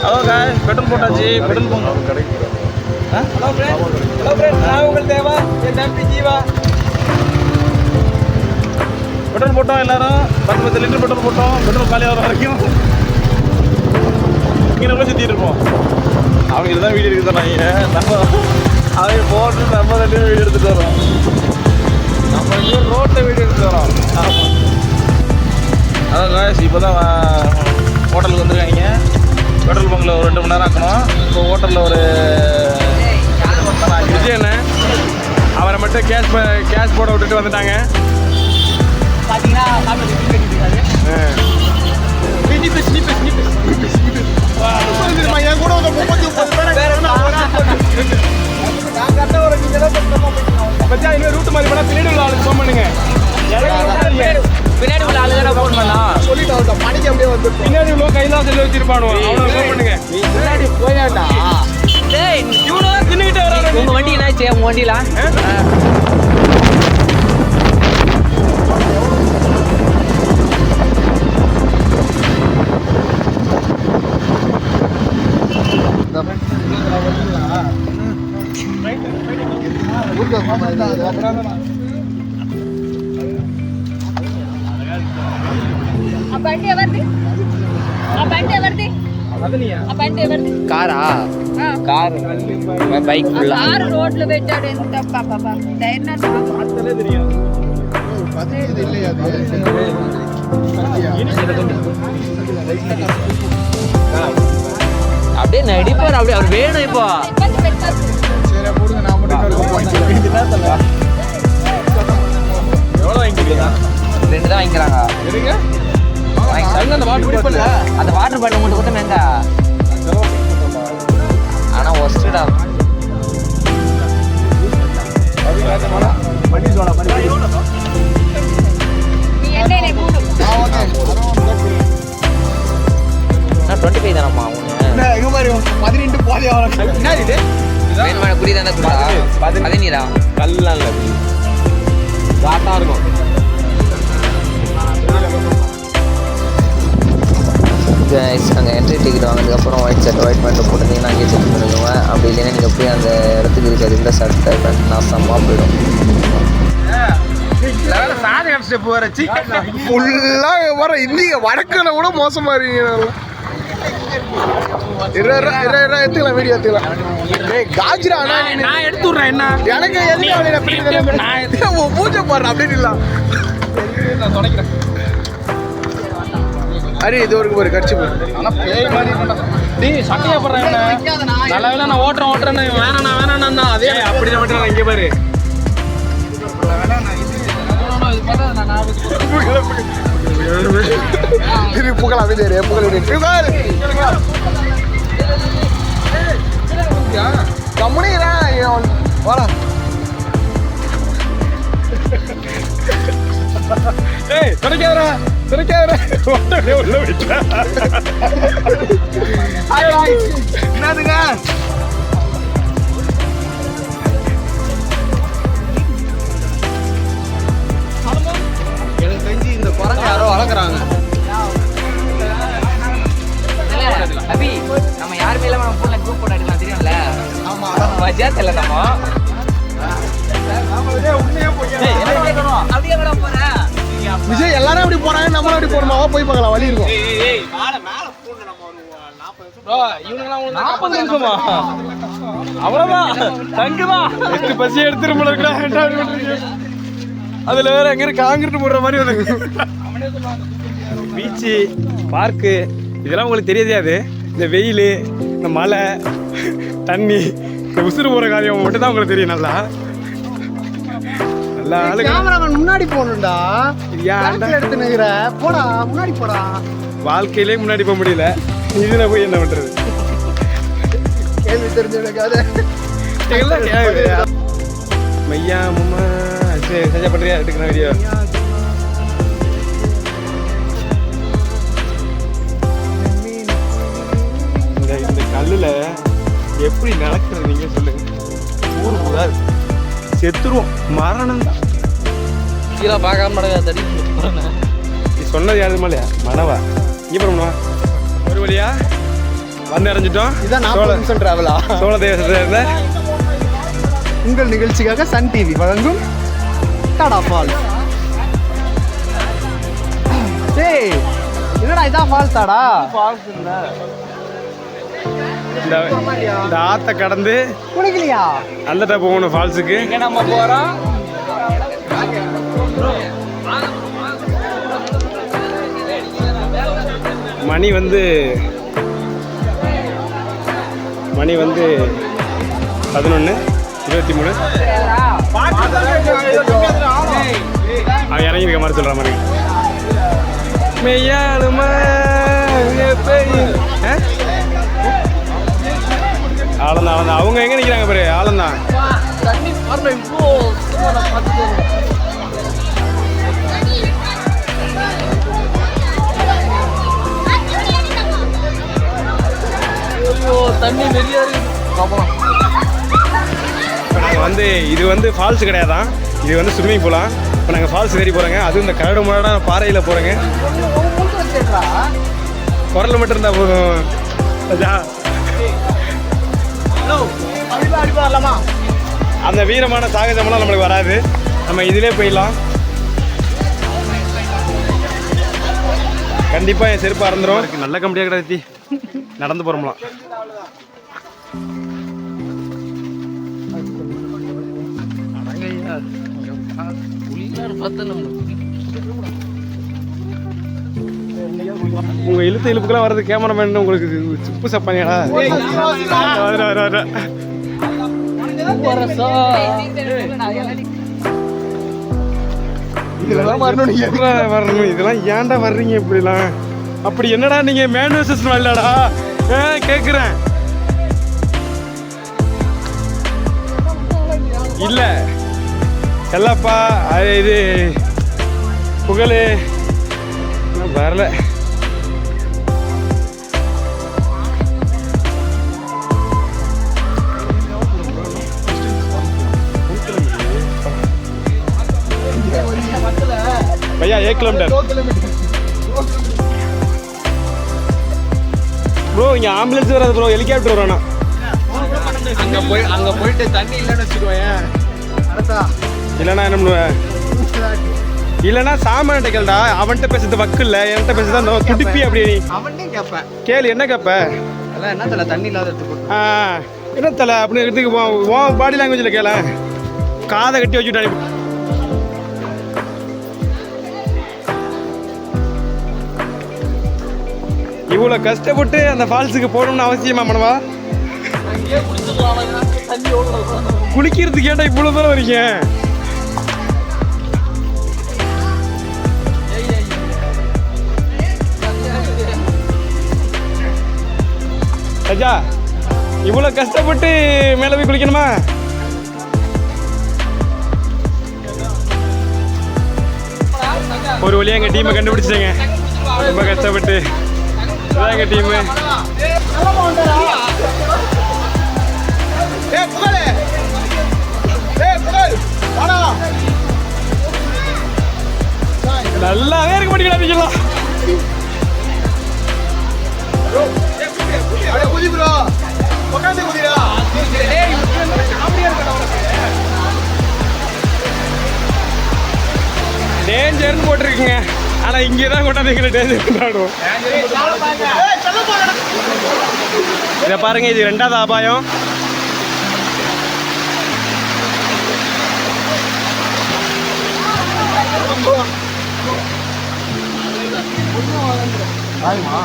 Hello guys, petrol போட்டாச்சு. Petrol போங்க. Hello friend, நான் உங்கள் தேவா, என் தம்பி ஜீவா. பெட்ரோல் போட்டோம் எல்லாரும். 10 லிட்டர் பெட்ரோல் போட்டோம். பெட்ரோல் காலி ஆகிற வரைக்கும் இங்கே நம்ம சுற்றிட்டு இருப்போம். அவங்க தான் வீடியோ எடுத்து தராங்க. நம்ம அவங்க போட்டு நம்ம தான் வீடியோ எடுத்துகிட்டு வரோம். நம்ம இங்கே ரோட்டில் வீடியோ எடுத்துகிட்டு வரோம். ஆமாம். அதான் காய்ஸ், இப்போ தான் ஹோட்டலுக்கு வந்துருக்காங்க. பெட்ரோல் பங்கில் ஒரு 2 மணி நேரம் ஆக்கணும். இப்போ ஹோட்டலில் ஒரு விஜயண்ண அவரை மட்டும் கேஷ் போட விட்டுட்டு வந்துட்டாங்க. பார்த்தீங்கன்னா என் கூட ஒரு 30 ரூட்டு மாதிரி பண்ணால் பின்னாடி உள்ள ஆளுக்கு ஃபோன் பண்ணுங்க. பின்னாடி உள்ள ஆளு தான் ஃபோன் பண்ணா சொல்லிட்டு பணிக்கு அப்படியே வந்து பின்னாடி உள்ள கையிலாம் சொல்லி வச்சிருப்பானு அவனை ஃபோன் பண்ணுங்க. பின்னாடி போயாண்டா டேய் இவனோ தின்னுட்டே வரானே. உங்க வண்டி என்னாச்சு? உங்க வண்டில బైక్ కారు రోడ్లో పెట్టాడు. ఎంత పాపా ధైర్యం தெரியும். அப்படியே நடிப்பார். அப்படியே அவர் வேணும். இப்போ எவ்வளோ வாங்கிக்கிறீங்க? 2 தான் வாங்கிக்கிறாங்க. அந்த வாட்டர் பாட்டில் உங்கள்கிட்ட கொடுத்தா மேங்க. ஆனால் ஒஸ்டா நான் 25 தானம்மா. குடி தானே பதினீரா கல்லாம் இல்லை காட்டாக இருக்கும். அங்கே என்ட்ரி டிக்கெட் வாங்கினதுக்கப்புறம் ஒயிட் ஷர்ட் ஒயிட் பேண்ட்டு போட்டுருந்தீங்கன்னா அங்கேயே செக் பண்ணிக்கோங்க. அப்படி இல்லைன்னா நீங்கள் போய் அந்த இடத்துக்கு இருக்காது இல்லை ஷர்ட் பேண்ட் நாசமாக போயிடும். ஸ்டெப் வர ஃபுல்லாக வர இன்னைக்கு வடக்கில் கூட மோசமாக இருக்கீங்க. எடுத்துக்கலாம் வீடியோ எடுத்துக்கலாம். காஜ்ரா நான் எடுத்து விட்றேன். என்ன எனக்கு எதுவும் பூஜை போடுறேன் அப்படின்னு இல்லை. நான் தொடக்கிறேன். அரி இது ஒரு கடிச்சு போய் ஆனால் பேய் மாதிரி டீ சட்டையாக போடுறேன். நல்ல வேலை நான் ஓட்டுறேன்னு வேணாண்ணா அதே அப்படி தான் மட்டும் இங்கே பாரு. இது புகழ் அமைதியாரு புகழ் கம்முனிடா வாடா. ஏய் துடைக்காதரா உள்ள விட்டா என்னதுங்க? எனக்கு தெரிஞ்சு இந்த குரங்கு யாரோ வளர்க்குறாங்க. அபி நம்ம யாருமே இல்லாம நம்ம ஃபோன்ல குரூப் போட்டு எடுக்கலாம் தெரியும்ல. ஆமா வஜா தெரியல நம்ம விஜய் எல்லாரும் அப்படி போறாங்க. நம்மளும் அப்படி போறோமா? போய் பார்க்கலாம். வழி இருக்கும். அவ்வளவுதான் தங்குதான். பசி எடுத்துருமா? அதுல வேற எங்க காங்கிரீட் போடுற மாதிரி வந்து பீச்சு பார்க்கு இதெல்லாம் உங்களுக்கு தெரியாது. இந்த வெயில், இந்த மழை, தண்ணி, இந்த உசுறு போற காரியம் மட்டும் தான் உங்களுக்கு தெரியும். நல்லா கேமராமேன் முன்னாடி போகணும்டா. எடுத்துனுங்கிற போடா முன்னாடி போடா. வாழ்க்கையிலே முன்னாடி போக முடியல. இதுல போய் என்ன பண்றது? கேள்வி தெரிஞ்சவனுக்காக மையா மாமா சஜா பண்றியா? எடுக்கிற வீடியோ இந்த கல்லுல எப்படி நடக்கிறது நீங்க சொல்லுங்க. ஊர் ஊரா செத்துருவோம். மரணம் தான். கீழே பார்க்காம தடி நீ சொன்னது யாருமா இல்லையா? மனவா இங்கே போகணுமா? ஒரு வழியா வந்து இறஞ்சிட்டோம். இதான் 40 நிமிஷம் டிராவலா? சோழ தேசத்துல இருந்த உங்கள் நிகழ்ச்சிக்காக சன் டிவி வழங்கும் தடா ஃபால்ஸ். டேய் என்னடா இதான் ஃபால்ஸ் தாடா? ஃபால்ஸ் இல்ல, இந்த ஆத்த கடந்து குளிக்கலையா? அந்த போகணும் ஃபால்ஸுக்கு. இங்க நம்ம போறோம். மணி வந்து 11:23. அவன் இறங்கியிருக்க மாதிரி சொல்ற மாதிரி. மெய்யாலுமா ஆளந்தான் அவங்க எங்க நிக்கிறாங்க பாரு. ஆளந்தான் தண்ணி நிறைய இருக்கு. நாங்கள் வந்து இது வந்து ஃபால்ஸ் கிடையாதான், இது வந்து ஸ்விம்மிங் பூலா. இப்போ நாங்கள் ஃபால்ஸ் ஏறி போகிறோங்க. அதுவும் இந்த கரடு முரடான பாறையில் போகிறோங்க. குரல் மட்டும் இருந்தால் போதும். அந்த வீரமான சாகசமெல்லாம் நம்மளுக்கு வராது. நம்ம இதிலே போயிடலாம். கண்டிப்பாக என் செருப்பாக இருந்துரும். நல்ல கம்பெனியாக கிடையாது, நடந்து போகிறோம்லாம். உங்க இழுப்புக்கெல்லாம் வர்றது கேமராமேன் உங்களுக்கு உப்பு சப்பானியாடா? வரணும். இதெல்லாம் ஏன்டா வர்றீங்க இப்படிலாம்? அப்படி என்னடா நீங்க மேனுவல் வரலடா கேக்குறேன். இல்ல செல்லப்பா இது புகழ் வரல. भैया 1 किलोमीटर ப்ரோ. இங்கே ஆம்புலன்ஸ் வராது ப்ரோ, ஹெலிகாப்டர் வரானா? அங்கே போயிட்டு தண்ணி இல்லைன்னு வச்சுக்குவேன். இல்லைன்னா என்ன பண்ணுவேன்? இல்லைன்னா சாமான்கிட்ட கேள்டா. அவன்கிட்ட பேசுறது வக்கு இல்லை, என்கிட்ட பேசுறது துடிப்பி. அப்படி அவன்கிட்ட கேட்பேன். கேளு, என்ன கேட்ப? அதெல்லாம் என்ன தலை தண்ணி இல்லாத எடுத்துக்கோ. என்ன தலை அப்படின்னு எடுத்துக்கு உன் பாடி லாங்குவேஜில் கேள. காதை கட்டி வச்சுட்டான். இவ்வளோ கஷ்டப்பட்டு அந்த ஃபால்ஸுக்கு போகணும்னு அவசியமா மனவா? குளிக்கிறதுக்கு ஏன்டா இவ்வளோ தூரம் வரீங்க? ராஜா இவ்வளோ கஷ்டப்பட்டு மேலே போய் குளிக்கணுமா? ஒரு வழியாக எங்கள் டீமை கண்டுபிடிச்சிட்டேங்க. ரொம்ப கஷ்டப்பட்டு இதான் எங்கள் டீமு. நல்லாவே இருக்க மாட்டேங்கிறான். டேஞ்சர்னு போட்டிருக்குங்க, ஆனால் இங்கே தான் கொண்டாந்து எங்களை டேஞ்சர் கொண்டாடுவோம். இதை பாருங்க, இது 2வது அபாயம். ஆயுமா